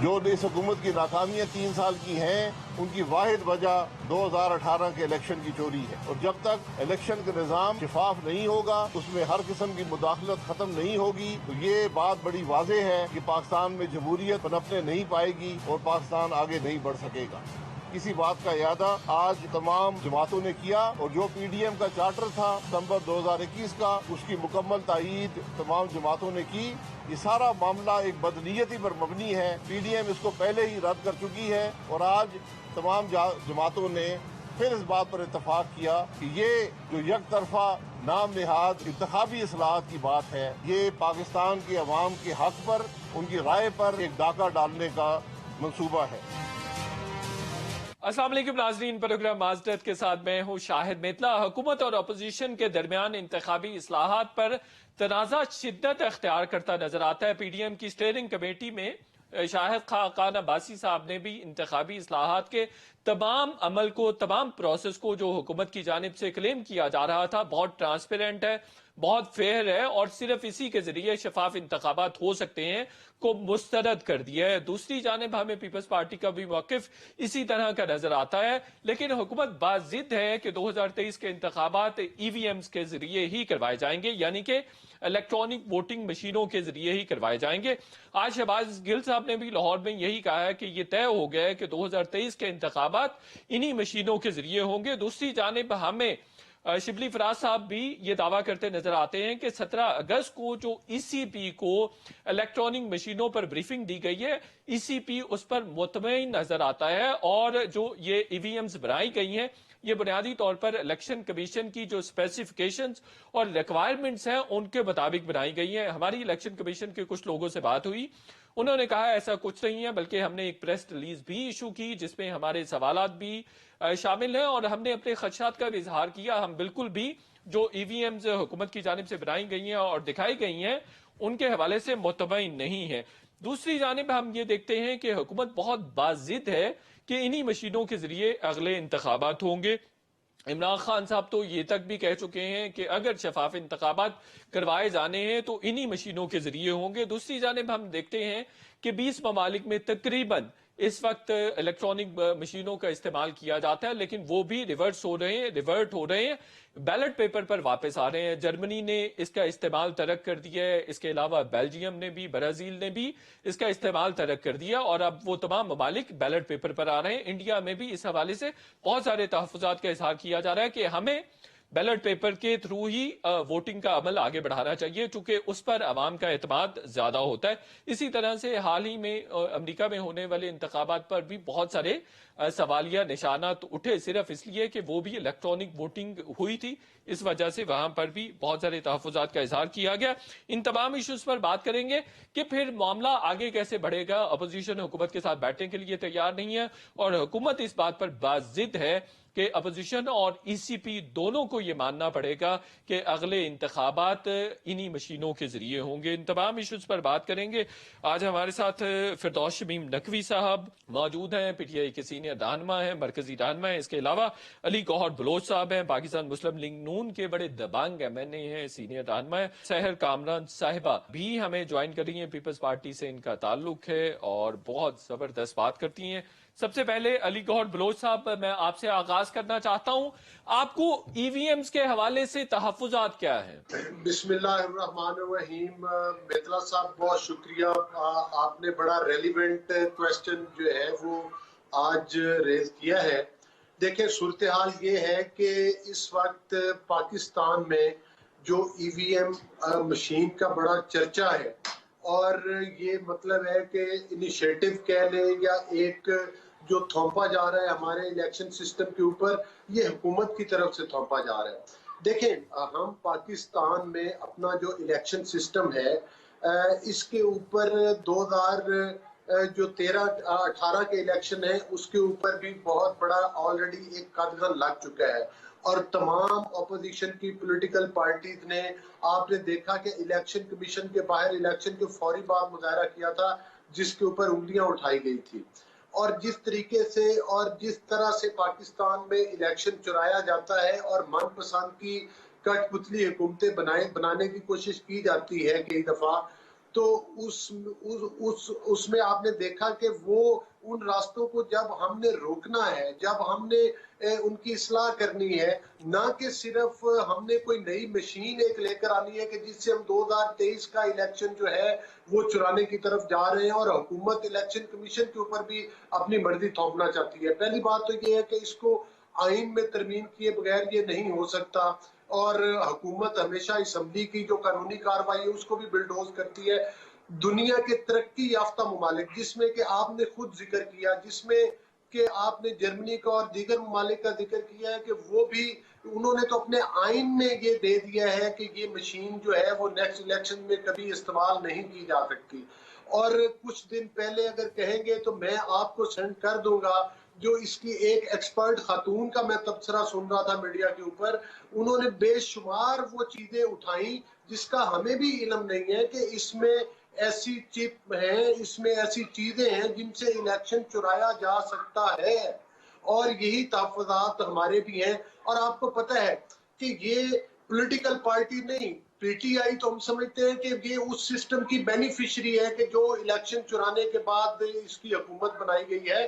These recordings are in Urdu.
جو اس حکومت کی ناکامیاں 3 سال کی ہیں ان کی واحد وجہ 2018 کے الیکشن کی چوری ہے، اور جب تک الیکشن کا نظام شفاف نہیں ہوگا، اس میں ہر قسم کی مداخلت ختم نہیں ہوگی، تو یہ بات بڑی واضح ہے کہ پاکستان میں جمہوریت پنپنے نہیں پائے گی اور پاکستان آگے نہیں بڑھ سکے گا۔ کسی بات کا اعادہ آج تمام جماعتوں نے کیا، اور جو پی ڈی ایم کا چارٹر تھا ستمبر 2021 کا، اس کی مکمل تائید تمام جماعتوں نے کی۔ یہ سارا معاملہ ایک بدنیتی پر مبنی ہے، پی ڈی ایم اس کو پہلے ہی رد کر چکی ہے، اور آج تمام جماعتوں نے پھر اس بات پر اتفاق کیا کہ یہ جو یک طرفہ نام نہاد انتخابی اصلاحات کی بات ہے، یہ پاکستان کے عوام کے حق پر، ان کی رائے پر ایک ڈاکہ ڈالنے کا منصوبہ ہے۔ السلام علیکم ناظرین، پروگرام معذرت کے ساتھ میں ہوں شاہد میتلا۔ حکومت اور اپوزیشن کے درمیان انتخابی اصلاحات پر تنازع شدت اختیار کرتا نظر آتا ہے۔ پی ڈی ایم کی اسٹیئرنگ کمیٹی میں شاہد خاقان عباسی صاحب نے بھی انتخابی اصلاحات کے تمام عمل کو، تمام پروسیس کو جو حکومت کی جانب سے کلیم کیا جا رہا تھا بہت ٹرانسپیرنٹ ہے، بہت فیئر ہے اور صرف اسی کے ذریعے شفاف انتخابات ہو سکتے ہیں کو مسترد کر دیا ہے۔ دوسری جانب ہمیں پیپلز پارٹی کا بھی موقف اسی طرح کا نظر آتا ہے، لیکن حکومت باضد ہے کہ 2023 کے انتخابات ای وی ایمز کے ذریعے ہی کروائے جائیں گے، یعنی کہ الیکٹرانک ووٹنگ مشینوں کے ذریعے ہی کروائے جائیں گے۔ آج شہباز گل صاحب نے بھی لاہور میں یہی کہا ہے کہ یہ طے ہو گیا ہے کہ 2023 کے انتخابات انہی مشینوں کے ذریعے ہوں گے۔ دوسری جانب ہمیں شبلی فراز صاحب بھی یہ دعویٰ کرتے نظر آتے ہیں کہ 17 اگست کو جو ای سی پی کو الیکٹرانک مشینوں پر بریفنگ دی گئی ہے، ای سی پی اس پر مطمئن نظر آتا ہے، اور جو یہ ای وی ایمز بنائی گئی ہیں یہ بنیادی طور پر الیکشن کمیشن کی جو اسپیسیفکیشنز اور ریکوائرمنٹس ہیں ان کے مطابق بنائی گئی ہیں۔ ہماری الیکشن کمیشن کے کچھ لوگوں سے بات ہوئی، انہوں نے کہا ایسا کچھ نہیں ہے، بلکہ ہم نے ایک پریس ریلیز بھی ایشو کی جس میں ہمارے سوالات بھی شامل ہیں، اور ہم نے اپنے خدشات کا بھی اظہار کیا۔ ہم بالکل بھی جو ای وی ایمز حکومت کی جانب سے بنائی گئی ہیں اور دکھائی گئی ہیں ان کے حوالے سے مطمئن نہیں ہے۔ دوسری جانب ہم یہ دیکھتے ہیں کہ حکومت بہت باضد ہے کہ انہی مشینوں کے ذریعے اگلے انتخابات ہوں گے۔ عمران خان صاحب تو یہ تک بھی کہہ چکے ہیں کہ اگر شفاف انتخابات کروائے جانے ہیں تو انہی مشینوں کے ذریعے ہوں گے۔ دوسری جانب ہم دیکھتے ہیں کہ 20 ممالک میں تقریباً اس وقت الیکٹرانک مشینوں کا استعمال کیا جاتا ہے، لیکن وہ بھی ریورٹ ہو رہے ہیں، بیلٹ پیپر پر واپس آ رہے ہیں۔ جرمنی نے اس کا استعمال ترک کر دیا ہے، اس کے علاوہ بیلجیم نے بھی، برازیل نے بھی اس کا استعمال ترک کر دیا، اور اب وہ تمام ممالک بیلٹ پیپر پر آ رہے ہیں۔ انڈیا میں بھی اس حوالے سے بہت سارے تحفظات کا اظہار کیا جا رہا ہے کہ ہمیں بیلٹ پیپر کے تھرو ہی ووٹنگ کا عمل آگے بڑھانا چاہیے، چونکہ اس پر عوام کا اعتماد زیادہ ہوتا ہے۔ اسی طرح سے حال ہی میں امریکہ میں ہونے والے انتخابات پر بھی بہت سارے سوالیہ نشانات اٹھے، صرف اس لیے کہ وہ بھی الیکٹرانک ووٹنگ ہوئی تھی، اس وجہ سے وہاں پر بھی بہت سارے تحفظات کا اظہار کیا گیا۔ ان تمام ایشوز پر بات کریں گے کہ پھر معاملہ آگے کیسے بڑھے گا۔ اپوزیشن حکومت کے ساتھ بیٹھنے کے لیے تیار نہیں ہے، اور حکومت اس بات پر باضد ہے کہ اپوزیشن اور ای سی پی دونوں کو یہ ماننا پڑے گا کہ اگلے انتخابات انہی مشینوں کے ذریعے ہوں گے۔ ان تمام ایشوز پر بات کریں گے۔ آج ہمارے ساتھ فردوس شمیم نقوی صاحب موجود ہیں، پی ٹی آئی کے سینئر رہنما ہیں، مرکزی رہنما ہیں۔ اس کے علاوہ علی گوہر بلوچ صاحب ہیں، پاکستان مسلم لیگ نون کے بڑے دبانگ ایم این اے ہیں، سینئر رہنما ہیں۔ سحر کامران صاحبہ بھی ہمیں جوائن کر رہی ہیں، پیپلز پارٹی سے ان کا تعلق ہے اور بہت زبردست بات کرتی ہیں۔ سب سے پہلے علی گوہر بلوچ صاحب، میں آپ سے آغاز کرنا چاہتا ہوں، آپ کو ای وی ایمز کے حوالے سے تحفظات کیا ہیں؟ بسم اللہ الرحمن الرحیم۔ میتلا صاحب بہت شکریہ، آپ نے بڑا ریلیونٹ کویسچن جو ہے وہ آج ریز کیا ہے۔ دیکھیں صورتحال یہ ہے کہ اس وقت پاکستان میں جو ای وی ایم مشین کا بڑا چرچا ہے، اور یہ مطلب ہے کہ انیشیٹو کہہ لیں یا ایک جو تھوپا جا رہا ہے ہمارے الیکشن سسٹم کے اوپر، یہ حکومت کی طرف سے تھوپا جا رہا ہے۔ دیکھیں ہم پاکستان میں اپنا جو الیکشن سسٹم ہے اس کے اوپر 2018 کے الیکشن ہے، اس کے اوپر بھی بہت بڑا آلریڈی ایک قدغن لگ چکا ہے، اور تمام اپوزیشن کی پولیٹیکل پارٹیز نے، آپ نے دیکھا کہ الیکشن کمیشن کے باہر الیکشن کے فوری بعد مظاہرہ کیا تھا جس کے اوپر انگلیاں اٹھائی گئی تھی، اور جس طریقے سے اور جس طرح سے پاکستان میں الیکشن چرایا جاتا ہے اور من پسند کی کٹ پتلی حکومتیں بنانے کی کوشش کی جاتی ہے کئی دفعہ، تو اس میں آپ نے دیکھا کہ وہ ان راستوں کو جب ہم نے روکنا ہے، جب ہم نے ان کی اصلاح کرنی ہے، نہ کہ صرف ہم نے کوئی نئی مشین ایک لے کر آنی ہے کہ جس سے ہم 2023 کا الیکشن جو ہے وہ چرانے کی طرف جا رہے ہیں، اور حکومت الیکشن کمیشن کے اوپر بھی اپنی مرضی تھوپنا چاہتی ہے۔ پہلی بات تو یہ ہے کہ اس کو آئین میں ترمیم کیے بغیر یہ نہیں ہو سکتا، اور حکومت ہمیشہ اسمبلی کی جو قانونی کارروائی ہے اس کو بھی بلڈوز کرتی ہے۔ دنیا کے ترقی یافتہ ممالک، جس میں کہ آپ نے خود ذکر کیا، جس میں کہ آپ نے جرمنی کا اور دیگر ممالک کا ذکر کیا ہے، کہ وہ بھی انہوں نے تو اپنے آئین میں یہ دے دیا ہے کہ یہ مشین جو ہے وہ نیکسٹ الیکشن میں کبھی استعمال نہیں کی جا سکتی۔ اور کچھ دن پہلے اگر کہیں گے تو میں آپ کو سینڈ کر دوں گا، جو اس کی ایک ایکسپرٹ خاتون کا میں تبصرہ سن رہا تھا میڈیا کے اوپر، انہوں نے بے شمار وہ چیزیں اٹھائیں جس کا ہمیں بھی علم نہیں ہے کہ اس میں ایسی چپ ہیں، اس میں ایسی چیزیں ہیں جن سے الیکشن چرایا جا سکتا ہے، اور یہی تحفظات ہمارے بھی ہیں۔ اور آپ کو پتہ ہے کہ یہ پولیٹیکل پارٹی نہیں، پی ٹی آئی تو ہم سمجھتے ہیں کہ یہ اس سسٹم کی بینیفیشری ہے کہ جو الیکشن چرانے کے بعد اس کی حکومت بنائی گئی ہے۔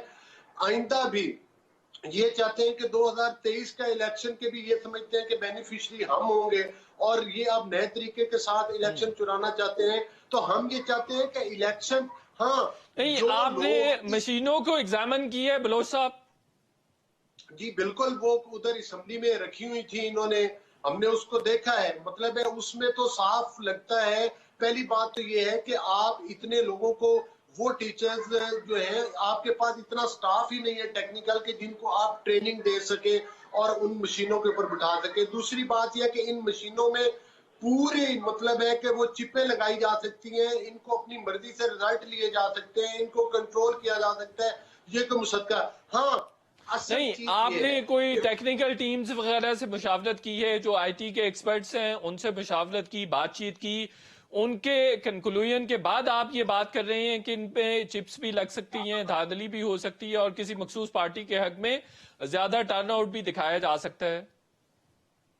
آئندہ بھی یہ چاہتے ہیں کہ 2023 کا الیکشن کے بھی یہ سمجھتے ہیں کہ بینیفیشری ہم ہوں گے، اور یہ اب نئے طریقے کے ساتھ الیکشن چرانا چاہتے ہیں۔ تو ہم یہ چاہتے ہیں کہ الیکشن، ہاں نہیں، جو آپ نے لوگ مشینوں کو ایگزامن کی ہے بلوچ صاحب؟ جی بالکل، وہ ادھر اسمبلی میں رکھی ہوئی تھی انہوں نے، ہم نے اس کو دیکھا ہے۔ مطلب ہے اس میں تو صاف لگتا ہے، پہلی بات تو یہ ہے کہ آپ اتنے لوگوں کو، وہ ٹیچرز جو ہیں، آپ کے پاس اتنا سٹاف ہی نہیں ہے ٹیکنیکل کہ جن کو آپ ٹریننگ دے سکے اور ان مشینوں کے اوپر بٹھا سکے۔ دوسری بات یہ ہے کہ ان مشینوں میں پوری مطلب ہے کہ وہ چپیں لگائی جا سکتی ہیں، ان کو اپنی مرضی سے رزلٹ لیے جا سکتے ہیں، ان کو کنٹرول کیا جا سکتا ہے، یہ تو مصدقہ۔ ہاں اصل نہیں، چیز آپ یہ نے ہے کوئی کہ ٹیکنیکل ٹیمز وغیرہ سے مشاورت کی ہے، جو آئی ٹی کے ایکسپرٹس ہیں ان سے مشاورت کی، بات چیت کی، ان کے کنکلوژن کے بعد آپ یہ بات کر رہے ہیں کہ ان پہ چپس بھی لگ سکتی ہیں، دھاندلی بھی ہو سکتی ہے، اور کسی مخصوص پارٹی کے حق میں زیادہ ٹرن آؤٹ بھی دکھایا جا سکتا ہے؟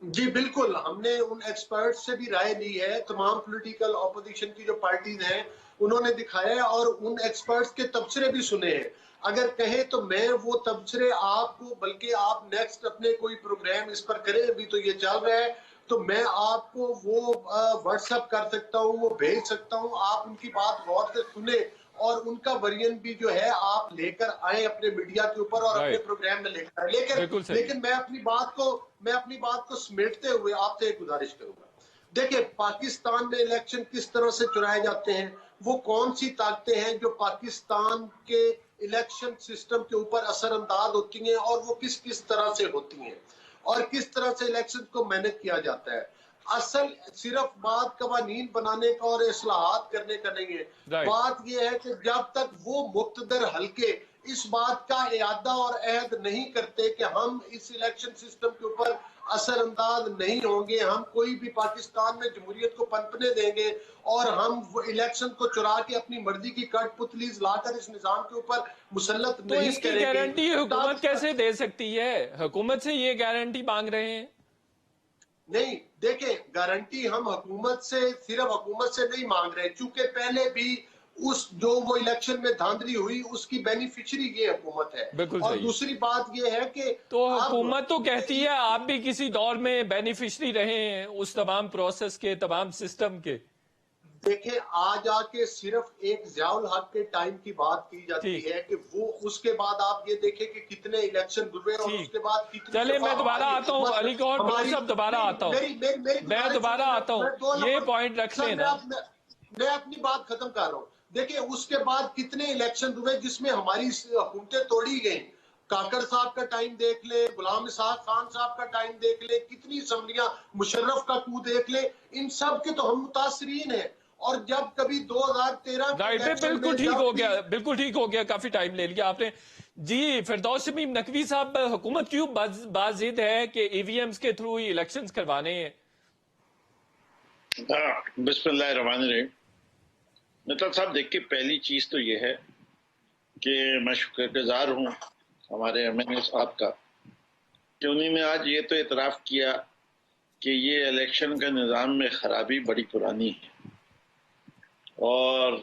جی بالکل، ہم نے ان ایکسپرٹ سے بھی رائے لی ہے، تمام پولیٹیکل اپوزیشن کی جو پارٹیز ہیں انہوں نے دکھایا ہے، اور ان ایکسپرٹس کے تبصرے بھی سنے ہیں۔ اگر کہیں تو میں وہ تبصرے آپ کو، بلکہ آپ نیکسٹ اپنے کوئی پروگرام اس پر کریں، ابھی تو یہ چل رہا ہے، تو میں آپ کو وہ واٹس ایپ کر سکتا ہوں، وہ بھیج سکتا ہوں، آپ ان کی بات غور سے سنیں، اور ان کا ورژن بھی جو ہے آپ لے کر آئیں اپنے میڈیا کے اوپر اور اپنے رائٹ، پروگرام میں لے کر آئیں۔ بالکل صحیح۔ لیکن میں اپنی بات کو سمیٹتے ہوئے آپ سے ایک گزارش کروں گا۔ دیکھیں پاکستان میں الیکشن کس طرح سے چرائے جاتے ہیں، وہ کون سی طاقتیں ہیں جو پاکستان کے الیکشن سسٹم کے اوپر اثر انداز ہوتی ہیں، اور وہ کس کس طرح سے ہوتی ہیں، اور کس طرح سے الیکشن کو مینج کیا جاتا ہے۔ اصل صرف بات قوانین بنانے کا اور اصلاحات کرنے کا نہیں ہے، رائٹ، بات یہ ہے کہ جب تک وہ مقتدر حلقے اس بات کا اعادہ اور عہد نہیں کرتے کہ ہم اس الیکشن سسٹم کے اوپر اثر انداز نہیں ہوں گے، ہم کوئی بھی پاکستان میں جمہوریت کو پنپنے دیں گے، اور ہم الیکشن کو چرا کے اپنی مرضی کی کٹ پتلیز لا کر اس نظام کے اوپر مسلط تو اس نہیں کی کریں گے، گارنٹی تب حکومت کیسے دے سکتی ہے؟ حکومت سے یہ گارنٹی مانگ رہے ہیں؟ نہیں۔ دیکھیں گارنٹی ہم حکومت سے، صرف حکومت سے نہیں مانگ رہے، چونکہ پہلے بھی جو وہ الیکشن میں دھاندلی ہوئی اس کی بینیفیشری یہ حکومت ہے۔ بالکل اور صحیح۔ دوسری بات یہ ہے کہ تو اب حکومت تو کہتی ہے آپ بھی کسی دور میں بینیفیشری رہے ہیں اس تمام پروسیس کے، تمام سسٹم کے۔ دیکھیں آج آ کے صرف ایک ضیاء الحق کے ٹائم کی بات کی جاتی ٹھیک، ہے کہ وہ اس کے بعد آپ یہ دیکھیں کہ کتنے الیکشن ہوئے، اور اس ٹھیک، کے بعد کتنی چلے دفعہ میں دوبارہ ہماری آتا ہوں، حکومت، علی گوہر بلوچ ہماری، صاحب دوبارہ نہیں آتا ہوں، میری میں گزارش دوبارہ سنیں، آتا ہوں، میں دو یہ لفظ پوائنٹ رکھ سر، لینا۔ میں اپنی بات ختم کر رہا ہوں۔ دیکھیں اس کے بعد کتنے الیکشن ہوئے جس میں ہماری حکومتیں توڑی گئیں، کاکڑ صاحب کا ٹائم دیکھ لیں، غلام اسحاق خان صاحب کا ٹائم دیکھ لیں، کتنی اسمبلیاں، مشرف کا کو دیکھ لیں، ان سب کے تو ہم متاثرین ہیں۔ اور جب کبھی 2013 کے رائٹ، الیکشن میں بالکل ٹھیک جب ہو بھی، گیا، بالکل ٹھیک ہو گیا، کافی ٹائم لے لیا آپ نے۔ جی فردوس شمیم نقوی صاحب، حکومت کیوں باز ضد ہے کہ ای وی ایمز کے تھرو ہی الیکشنز کروانے ہیں؟ بسم اللہ الرحمن الرحیم۔ مطلب صاحب دیکھیے، پہلی چیز تو یہ ہے کہ میں شکر گزار ہوں ہمارے ایم این اے صاحب کا کہ انہوں نے آج یہ تو اعتراف کیا کہ یہ الیکشن کا نظام میں خرابی بڑی پرانی ہے، اور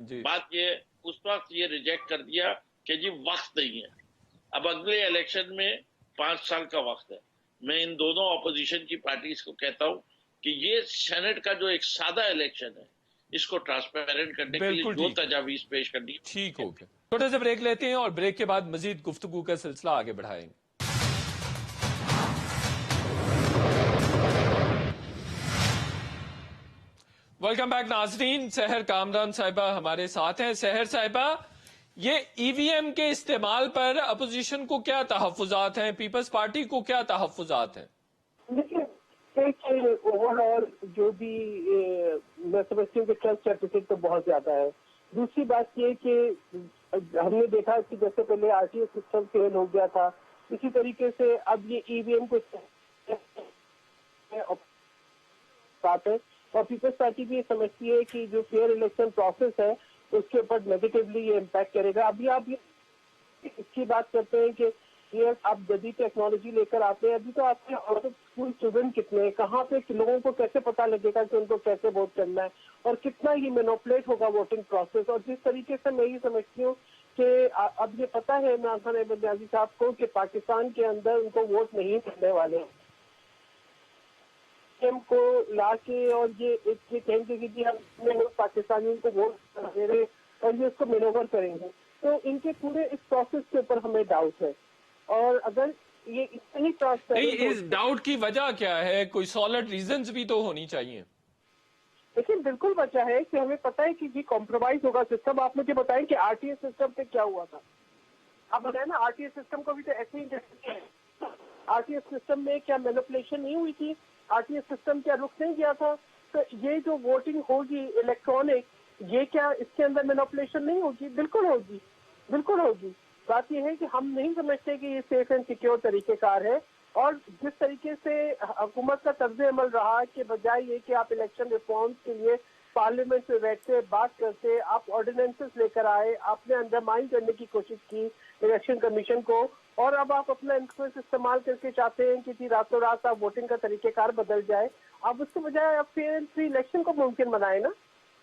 بات یہ اس وقت یہ ریجیکٹ کر دیا کہ جی وقت نہیں ہے. اب اگلے الیکشن میں 5 سال کا وقت ہے. میں ان دونوں اپوزیشن کی پارٹیز کو کہتا ہوں کہ یہ سینٹ کا جو ایک سادہ الیکشن ہے اس کو ٹرانسپیرنٹ کرنے کے لیے جو تجاویز پیش کرنی ٹھیک ہو گیا. چھوٹے سے بریک لیتے ہیں اور بریک کے بعد مزید گفتگو کا سلسلہ آگے بڑھائیں گے. ویلکم بیک ناظرین. سحر کامران صاحبہ ہمارے ساتھ ہیں. سحر صاحبہ، یہ ای وی ایم کے استعمال پر اپوزیشن کو کیا تحفظات ہیں، پیپلز پارٹی کو کیا تحفظات ہیں؟ دیکھیے، ایک اوور آل جو بھی میں سمجھتی ہوں کہ ٹرسٹ ڈیفیسٹ تو بہت زیادہ ہے. دوسری بات یہ کہ ہم نے دیکھا کہ جیسے پہلے R T O system fail ہو گیا تھا، اسی طریقے سے اب یہ ای وی ایم کو بات ہے. اور پیپلز پارٹی بھی یہ سمجھتی ہے کہ جو فیئر الیکشن پروسیس ہے اس کے اوپر نیگیٹولی یہ امپیکٹ کرے گا. ابھی آپ اس کی بات کرتے ہیں کہ یہ آپ جدید ٹیکنالوجی لے کر آتے ہیں. ابھی تو آپ کے آؤٹ آف اسکول اسٹوڈنٹ کتنے ہیں، کہاں پہ لوگوں کو کیسے پتا لگے گا کہ ان کو کیسے ووٹ کرنا ہے اور کتنا ہی مینوپولیٹ ہوگا ووٹنگ پروسیس. اور جس طریقے سے میں یہ سمجھتی ہوں کہ اب یہ پتا ہے عمران خان احمد نیازی صاحب کو کہ پاکستان کے اندر ان کو ووٹ نہیں کرنے والے ہیں کو لا کے، اور یہ کہیں گے کہ ہم پاکستانیوں کو ووٹ دے رہے اور یہ اس کو مینوور کریں گے. تو ان کے پورے اس پروسیس کے اوپر ہمیں ڈاؤٹ ہے. اور اگر یہ اتنی نہیں، اس ڈاؤٹ کی وجہ کیا ہے؟ کوئی سالڈ ریزنز بھی تو ہونی چاہیے. لیکن بالکل وجہ ہے کہ ہمیں پتہ ہے کہ جی کمپرومائز ہوگا سسٹم. آپ مجھے بتائیں کہ آر ٹی ایس سسٹم پہ کیا ہوا تھا. آپ بتائیں نا، آر ٹی ایس سسٹم کو بھی تو ایسے he or T S system میں کیا مینوپولیشن نہیں ہوئی تھی؟ آر ٹی ایس سسٹم کیا رک نہیں گیا تھا؟ تو یہ جو ووٹنگ ہوگی الیکٹرانک، یہ کیا اس کے اندر مینوپولیشن نہیں ہوگی؟ بالکل ہوگی، بالکل ہوگی. بات یہ ہے کہ ہم نہیں سمجھتے کہ یہ سیف اینڈ سیکیور طریقہ کار ہے. اور جس طریقے سے حکومت کا طرز عمل رہا کہ بجائے یہ کہ آپ الیکشن ریفارمز کے لیے پارلیمنٹ میں بیٹھتے بات کرتے، آپ آرڈیننسز لے کر آئے، آپ نے انڈرمائن کرنے کی کوشش کی الیکشن کمیشن کو، اور اب آپ اپنا انفلوئنس استعمال کر کے چاہتے ہیں کہ راتوں رات آپ ووٹنگ کا طریقہ کار بدل جائے. اب اس کے بجائے آپ فیئر اینڈ فری الیکشن کو ممکن بنائیں نا.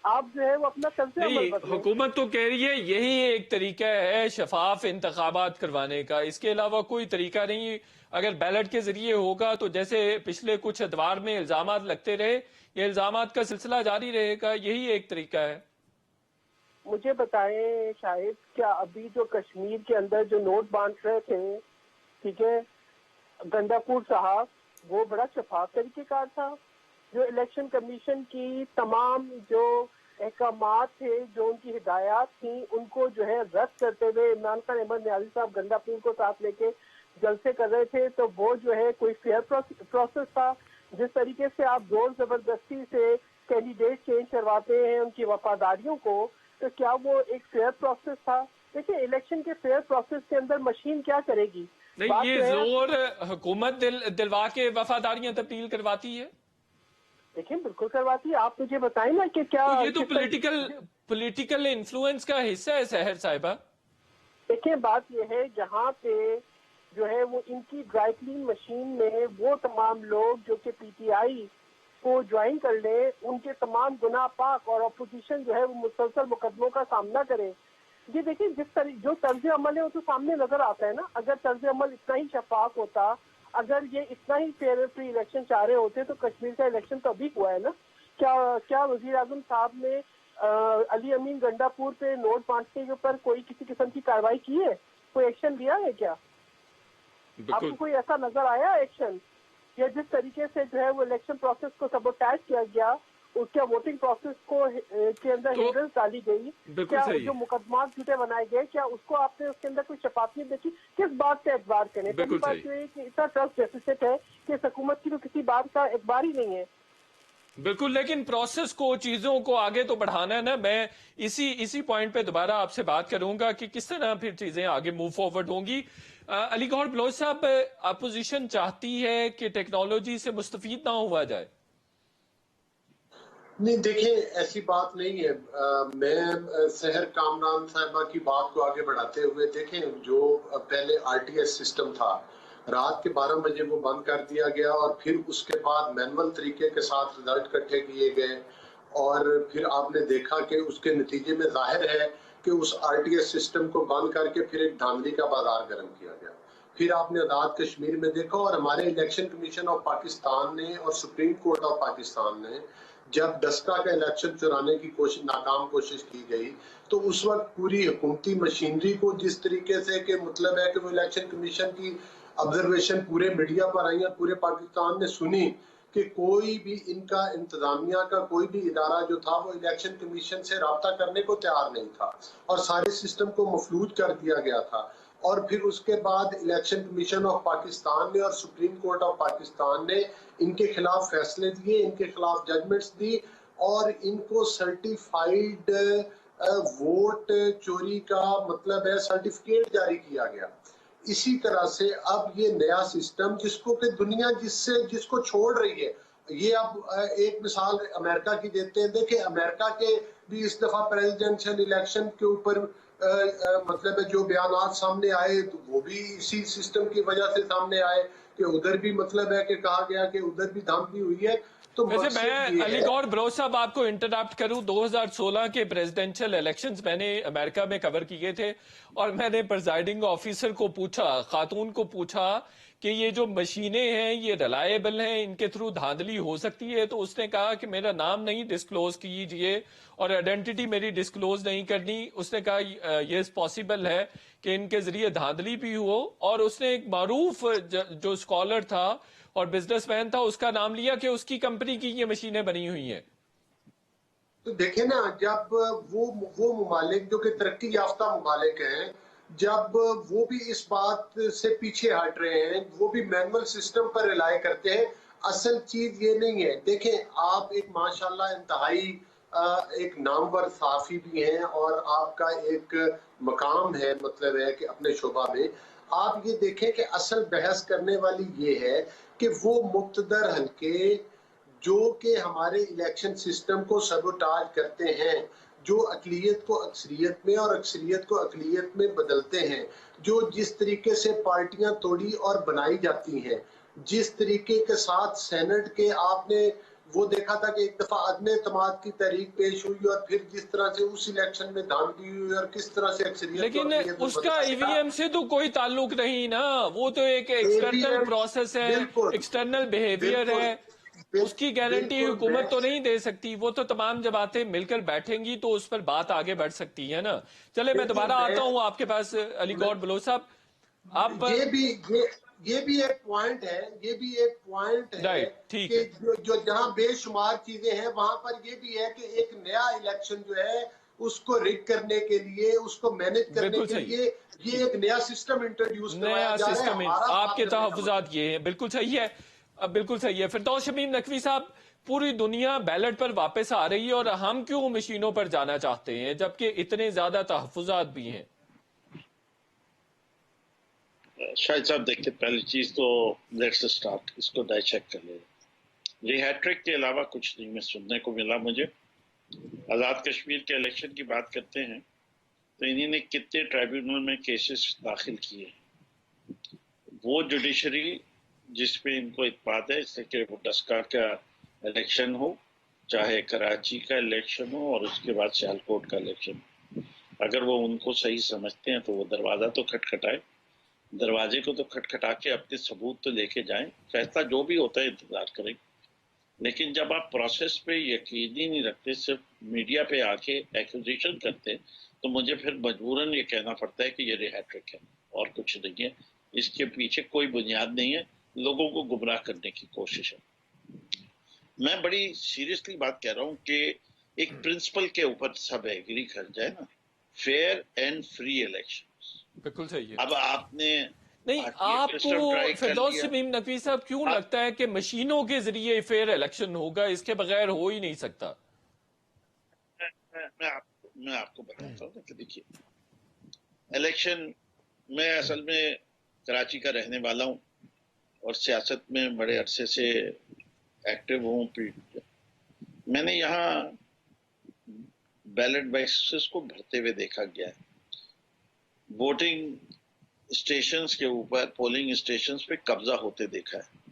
آپ جو ہے وہ اپنا طرز عمل بدلیں. حکومت تو کہہ رہی ہے یہی ایک طریقہ ہے شفاف انتخابات کروانے کا، اس کے علاوہ کوئی طریقہ نہیں. اگر بیلٹ کے ذریعے ہوگا تو جیسے پچھلے کچھ ادوار میں الزامات لگتے رہے، یہ الزامات کا سلسلہ جاری رہے گا، یہی ایک طریقہ ہے. مجھے بتائیں شاہد، کیا ابھی جو کشمیر کے اندر جو نوٹ بانٹ رہے تھے، ٹھیک ہے، گنڈا پور صاحب، وہ بڑا شفاف طریقہ کار تھا؟ جو الیکشن کمیشن کی تمام جو احکامات تھے، جو ان کی ہدایات تھیں، ان کو جو ہے رد کرتے ہوئے عمران خان احمد نیازی صاحب گنڈا پور کو ساتھ لے کے جلسے کر رہے تھے، تو وہ جو ہے کوئی فیئر پروسیس تھا؟ جس طریقے سے آپ زور زبردستی سے کینڈیڈیٹ چینج کرواتے ہیں ان کی وفاداریوں کو، تو کیا وہ ایک فیئر پروسیس تھا؟ دیکھیں، الیکشن کے فیئر پروسیس کے اندر مشین کیا کرے گی؟ نہیں، یہ زور حکومت دلوا کے وفاداریاں تبدیل کرواتی ہے. دیکھیں بالکل کرواتی ہے. آپ مجھے بتائیں نا کہ کیا یہ تو پولیٹیکل انفلوئنس کا حصہ ہے سحر صاحبہ. دیکھیں، بات یہ ہے جہاں پہ جو ہے وہ ان کی ڈرائی کلین مشین میں وہ تمام لوگ جو کہ پی ٹی آئی کو جوائن کر لیں، ان کے تمام گناہ پاک، اور اپوزیشن جو ہے وہ مسلسل مقدموں کا سامنا کرے. یہ دیکھیں جو طرز عمل ہے وہ تو سامنے نظر آتا ہے نا. اگر طرز عمل اتنا ہی شفاف ہوتا، اگر یہ اتنا he fear and free election چاہ رہے ہوتے تو کشمیر کا الیکشن تو ابھی ہوا ہے نا. کیا وزیر اعظم صاحب نے علی امین گنڈا پور پہ نوٹ بانٹنے کے اوپر کوئی کسی قسم کی کارروائی کی ہے؟ کوئی ایکشن لیا ہے کیا؟ آپ کو کوئی ایسا نظر آیا ایکشن؟ یا جس طریقے سے جو ہے وہ الیکشن پروسیس کو سبوٹیج کیا گیا، اس کے ووٹنگ پروسیس کو کے اندر ہنڈرنس ڈالی گئی، کیا جو مقدمات جھوٹے بنائے گئے، کیا اس کو آپ نے اس کے اندر کوئی شفافیت دیکھی؟ کس بات سے اعتبار کریں؟ پہلی بات یہ ہے کہ اتنا ٹرسٹ ڈیفیسٹ ہے کہ اس حکومت کی تو کسی بات کا اعتبار ہی نہیں ہے. بالکل، لیکن پروسیس کو، چیزوں کو آگے تو بڑھانا ہے نا. میں اسی پوائنٹ پہ دوبارہ آپ سے بات کروں گا کہ کس طرح پھر چیزیں آگے موو فارورڈ ہوں گی. علی گوہر بلوچ صاحب، اپوزیشن چاہتی ہے کہ ٹیکنالوجی سے مستفید نہ ہوا جائے. نہیں، دیکھیں ایسی بات نہیں ہے. میں سحر کامران صاحبہ کی بات کو آگے بڑھاتے ہوئے، دیکھیں جو پہلے آر ٹی ایس سسٹم تھا، رات کے 12 بجے وہ بند کر دیا گیا، اور پھر اس کے بعد مینول طریقے کے ساتھ رزلٹ اکٹھے کیے گئے، اور پھر آپ نے دیکھا کہ اس کے نتیجے میں ظاہر ہے کہ اس آر ٹی ایس سسٹم کو بند کر کے پھر ایک دھاندلی کا بازار گرم کیا گیا. پھر آپ نے آزاد کشمیر میں دیکھا اور ہمارے الیکشن کمیشن آف پاکستان نے اور سپریم کورٹ آف پاکستان نے جب ڈسکا کا الیکشن چرانے کی ناکام کوشش کی گئی تو اس وقت پوری حکومتی مشینری کو جس طریقے سے کہ مطلب ہے کہ وہ الیکشن کمیشن کی آبزرویشن پورے میڈیا پر آئی اور پورے پاکستان نے سنی کہ کوئی بھی ان کا انتظامیہ کا کوئی بھی ادارہ جو تھا وہ الیکشن کمیشن سے رابطہ کرنے کو تیار نہیں تھا اور سارے سسٹم کو مفلوج کر دیا گیا تھا. اور پھر اس کے بعد الیکشن کمیشن آف پاکستان نے اور سپریم کورٹ آف پاکستان نے ان کے خلاف فیصلے دیے, ان کے خلاف ججمنٹس دی اور ان کو سرٹیفائیڈ ووٹ چوری کا مطلب ہے سرٹیفکیٹ جاری کیا گیا. اسی طرح سے اب یہ نیا سسٹم جس کو کہ دنیا جس کو چھوڑ رہی ہے, یہ اب ایک مثال امریکہ کی دیتے ہیں. دیکھیں امریکہ کے بھی اس دفعہ پریزیڈنشل الیکشن کے اوپر مطلب جو بیانات سامنے آئے تو وہ بھی اسی سسٹم کی وجہ سے سامنے آئے کہ ادھر بھی مطلب ہے کہ کہا گیا کہ ادھر بھی دھاندلی ہوئی ہے. تو ویسے مقصد میں یہ علی ہے گوھر بلوچ صاحب آپ کو انٹرپٹ کروں, 2016 کے پریزیڈنشل الیکشنز میں نے امریکہ میں کور کیے تھے اور میں نے پریزائڈنگ آفیسر کو پوچھا, خاتون کو پوچھا کہ یہ جو مشینیں ہیں یہ ریلائبل ہیں, ان کے تھرو دھاندلی ہو سکتی ہے؟ تو اس نے کہا کہ میرا نام نہیں ڈسکلوز کیجئے اور آئیڈینٹی میری ڈسکلوز نہیں کرنی. اس نے کہا یہ پاسبل ہے کہ ان کے ذریعے دھاندلی بھی ہو. اور اس نے ایک معروف جو اسکالر تھا اور بزنس مین تھا اس کا نام لیا کہ اس کی کمپنی کی یہ مشینیں بنی ہوئی ہیں. تو دیکھیں نا, جب وہ ممالک جو کہ ترقی یافتہ ممالک ہیں, جب وہ بھی اس بات سے پیچھے ہٹ رہے ہیں, وہ بھی مینول سسٹم پر ریلائی کرتے ہیں. اصل چیز یہ نہیں ہے. دیکھیں آپ ایک ماشاءاللہ انتہائی ایک نامور صحافی بھی ہیں اور آپ کا ایک مقام ہے مطلب ہے کہ اپنے شعبہ میں آپ یہ دیکھیں کہ اصل بحث کرنے والی یہ ہے کہ وہ مقتدر حلقے جو کہ ہمارے الیکشن سسٹم کو سبوٹاج کرتے ہیں, جو اقلیت کو اکثریت میں اور اکثریت کو اقلیت میں بدلتے ہیں, جو جس طریقے سے پارٹیاں توڑی اور بنائی جاتی ہیں, جس طریقے کے ساتھ سینٹ کے آپ نے وہ دیکھا تھا کہ ایک دفعہ عدم اعتماد کی تحریک پیش ہوئی اور پھر جس طرح سے اس الیکشن میں دھاندلی ہوئی اور کس طرح سے اکثریت کو لیکن اقلیت میں اس کا ای وی بدلا ایم سے تو کوئی تعلق نہیں نا, وہ تو ایک ایکسٹرنل پروسیس ہے, بالکل ایکسٹرنل بیہیویئر بالکل ہے, اس کی گارنٹی حکومت تو نہیں دے سکتی. وہ تو تمام جماعتیں مل کر بیٹھیں گی تو اس پر بات آگے بڑھ سکتی ہے نا. چلے میں دوبارہ آتا ہوں آپ کے پاس علی گوھر بلوچ صاحب. آپ یہ بھی ایک پوائنٹ ہے, یہ بھی ایک پوائنٹ ہے رائٹ, ٹھیک کہ ہے, جو جہاں بے شمار چیزیں ہیں وہاں پر یہ بھی ہے کہ ایک نیا الیکشن جو ہے اس کو ریگ کرنے کے لیے, اس کو مینج کرنے بالکل کے صحیح, لیے یہ ایک نیا سسٹم انٹروڈیوس کروایا نیا جا رہا ہے. سسٹم ہمارا آپ بات کے کرنے کا تحفظات یہ ہیں. بالکل صحیح ہے, بالکل صحیح ہے. فردوس شمیم نقوی صاحب, پوری دنیا بیلٹ پر واپس آ رہی ہے اور ہم کیوں مشینوں پر جانا چاہتے ہیں جبکہ اتنے زیادہ تحفظات بھی ہیں؟ شاہد صاحب دیکھتے پہلی چیز تو لیٹس اسٹارٹ, اس کو ڈائی چیک کر لیں. ری ہیٹرک کے علاوہ کچھ نہیں میں سننے کو ملا مجھے. آزاد کشمیر کے الیکشن کی بات کرتے ہیں تو انہی نے کتنے ٹرائیبیونل میں کیسز داخل کیے. وہ جوڈیشری جس پہ ان کو اعتماد ہے, اس سے کہ وہ ڈسکا کا الیکشن ہو, چاہے کراچی کا الیکشن ہو اور اس کے بعد سیالکوٹ کا الیکشن ہو, اگر وہ ان کو صحیح سمجھتے ہیں تو وہ دروازہ تو کھٹکھٹائے, دروازے کو تو کھٹکھٹا کے اپنے ثبوت تو لے کے جائیں. فیصلہ جو بھی ہوتا ہے انتظار کریں. لیکن جب آپ پروسیس پہ یقین ہی نہیں رکھتے, صرف میڈیا پہ آ کے ایکوزیشن کرتے, تو مجھے پھر مجبوراً یہ کہنا پڑتا ہے کہ یہ ری ہیٹرک ہے اور کچھ نہیں ہے. اس کے پیچھے کوئی بنیاد نہیں ہے, لوگوں کو گمراہ کرنے کی کوشش ہے. میں بڑی سیریسلی بات کہہ رہا ہوں کہ ایک پرنسپل کے اوپر سب ایگری کر جائے نا, فیئر اینڈ فری الیکشن. بالکل صحیح ہے. اب آپ نے نہیں, آپ کو فردوس شمیم نقوی صاحب کیوں لگتا ہے کہ مشینوں کے ذریعے فیئر الیکشن ہوگا, اس کے بغیر ہو ہی نہیں سکتا؟ میں آپ کو بتاتا ہوں کہ دیکھیے, الیکشن میں اصل میں کراچی کا رہنے والا ہوں اور سیاست میں بڑے عرصے سے ایکٹیو ہوں. میں نے یہاں بیلٹ باکسز کو بھرتے ہوئے دیکھا گیا ہے, ووٹنگ اسٹیشنز کے اوپر, پولنگ اسٹیشنز پہ قبضہ ہوتے دیکھا ہے,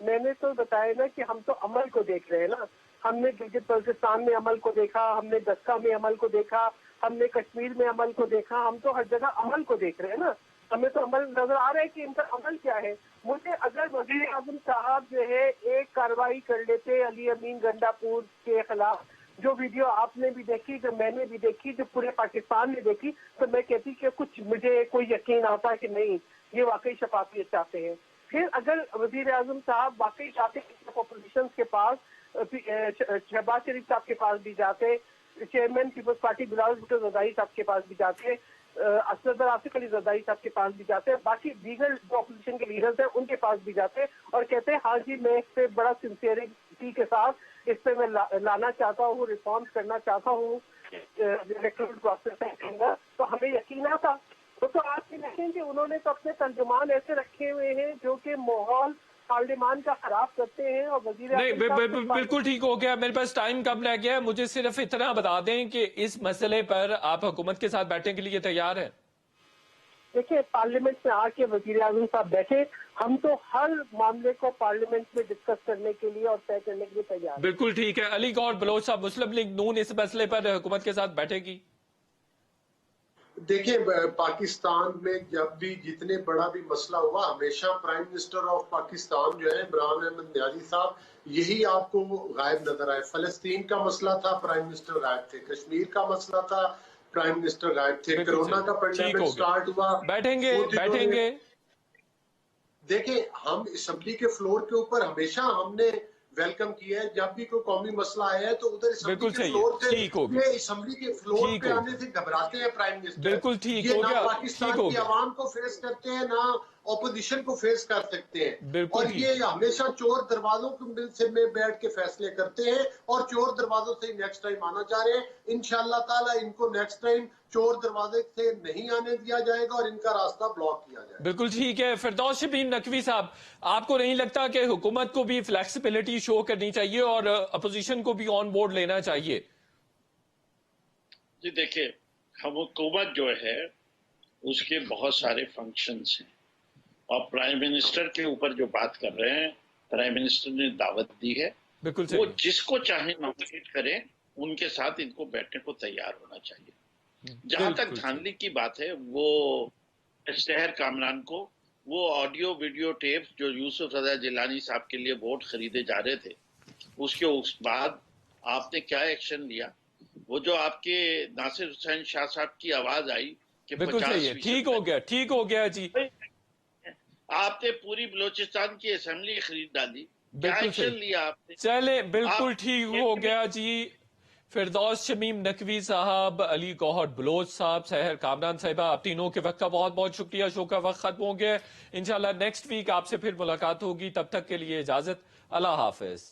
میں نے تو بتایا نا کہ ہم تو عمل کو دیکھ رہے ہیں نا. ہم نے گلگت بلتستان میں عمل کو دیکھا, ہم نے دسکا میں عمل کو دیکھا, ہم نے کشمیر میں عمل کو دیکھا. ہم تو ہر جگہ عمل کو دیکھ رہے ہیں نا. ہمیں تو عمل نظر آ رہا ہے کہ ان کا عمل کیا ہے. مجھے اگر وزیر اعظم صاحب جو ہے ایک کارروائی کر لیتے علی امین گنڈا پور کے خلاف, جو ویڈیو آپ نے بھی دیکھی, جو میں نے بھی دیکھی, جو پورے پاکستان نے دیکھی, تو میں کہتی کہ کچھ مجھے کوئی یقین آتا ہے کہ نہیں یہ واقعی شفافیت چاہتے ہیں. پھر اگر وزیر اعظم صاحب واقعی چاہتے ہیں اپوزیشن کے پاس, شہباز شریف صاحب کے پاس بھی جاتے, chairman Peoples Party Bilawal Bhutto Zardari صاحب کے پاس بھی جاتے, اسد آصف علی زرداری صاحب کے پاس بھی جاتے, باقی دیگر جو اپوزیشن کے لیڈرز ہیں ان کے پاس بھی جاتے اور کہتے ہیں ہاں جی میں اس پہ بڑا سنسیئرٹی کے ساتھ اس پہ میں لانا چاہتا ہوں, ریفارمز کرنا چاہتا ہوں, الیکٹورل پروسیس ہے, تو ہمیں یقین آتا. تو آپ یہ دیکھیں کہ انہوں نے تو اپنے ترجمان ایسے رکھے ہوئے ہیں جو کہ ماحول پارلیمان کا خراب کرتے ہیں. اور وزیر نہیں بالکل ٹھیک ہو گیا, میرے پاس ٹائم کم رہ گیا. مجھے صرف اتنا بتا دیں کہ اس مسئلے پر آپ حکومت کے ساتھ بیٹھنے کے لیے تیار ہیں؟ دیکھیں پارلیمنٹ میں آ کے وزیر اعظم صاحب بیٹھے, ہم تو ہر معاملے کو پارلیمنٹ میں ڈسکس کرنے کے لیے اور طے کرنے کے لیے تیار ہیں. بالکل ٹھیک ہے. علی گوہر بلوچ صاحب, مسلم لیگ نون اس مسئلے پر حکومت کے ساتھ بیٹھے گی؟ دیکھیں پاکستان میں جب بھی جتنے بڑا بھی مسئلہ ہوا, ہمیشہ پرائم منسٹر آف پاکستان جو ہے عمران احمد نیازی صاحب, یہی آپ کو غائب نظر آئے. فلسطین کا مسئلہ تھا, پرائم منسٹر غائب تھے. کشمیر کا مسئلہ تھا, پرائم منسٹر غائب تھے. کرونا کا پینڈیمک سٹارٹ ہوا, بیٹھیں گے. دیکھیں ہم اسمبلی کے فلور کے اوپر ہمیشہ ہم نے ویلکم کیا ہے. جب بھی کوئی قومی مسئلہ آیا ہے تو ادھر اسمبلی کے فلور سے, اسمبلی کے فلور پہ آنے سے گھبراتے ہیں پرائم منسٹر. بالکل ٹھیک یہ ہو نہ گیا, پاکستان کی عوام کو فیس کرتے ہیں, نہ اپوزیشن کو فیس کر سکتے ہیں. اور یہ ہمیشہ چور دروازوں سے میں بیٹھ کے فیصلے کرتے ہیں اور چور دروازوں سے نیکسٹ ٹائم آنا چاہ رہے ہیں. انشاءاللہ تعالی ان کو نیکسٹ ٹائم چور دروازے سے نہیں آنے دیا جائے گا اور ان کا راستہ بلاک کیا جائے گا. بالکل ٹھیک ہے. فردوس شمیم نقوی صاحب, آپ کو نہیں لگتا کہ حکومت کو بھی فلیکسیبلٹی شو کرنی چاہیے اور اپوزیشن کو بھی آن بورڈ لینا چاہیے؟ جی دیکھیں, ہم حکومت جو ہے اس کے بہت سارے فنکشنز ہیں, اور پرائم منسٹر کے اوپر جو بات کر رہے ہیں, پرائم منسٹر نے دعوت دی ہے, وہ جس کو چاہیں نومینیٹ کریں, ان کے ساتھ ان کو بیٹھنے کو تیار ہونا چاہیے. جہاں تک دھاندلی کی بات ہے, وہ شہر کامران کو وہ آڈیو ویڈیو ٹیپ جو یوسف رضا جیلانی صاحب کے لیے ووٹ خریدے جا رہے تھے, اس کے بعد آپ نے کیا ایکشن لیا؟ وہ جو آپ کے ناصر حسین شاہ صاحب کی آواز آئی کہ بالکل صحیح ہے, ٹھیک ہو گیا جی, آپ نے پوری بلوچستان کی اسمبلی خرید ڈالی, کیا ایکشن لیا آپ نے؟ چلے بالکل ٹھیک ہو گیا جی. فردوس شمیم نقوی صاحب, علی گوہر بلوچ صاحب, سحر کامران صاحبہ, آپ تینوں کے وقت کا بہت بہت شکریہ. شو کا وقت ختم ہو گیا. انشاءاللہ نیکسٹ ویک آپ سے پھر ملاقات ہوگی. تب تک کے لیے اجازت, اللہ حافظ.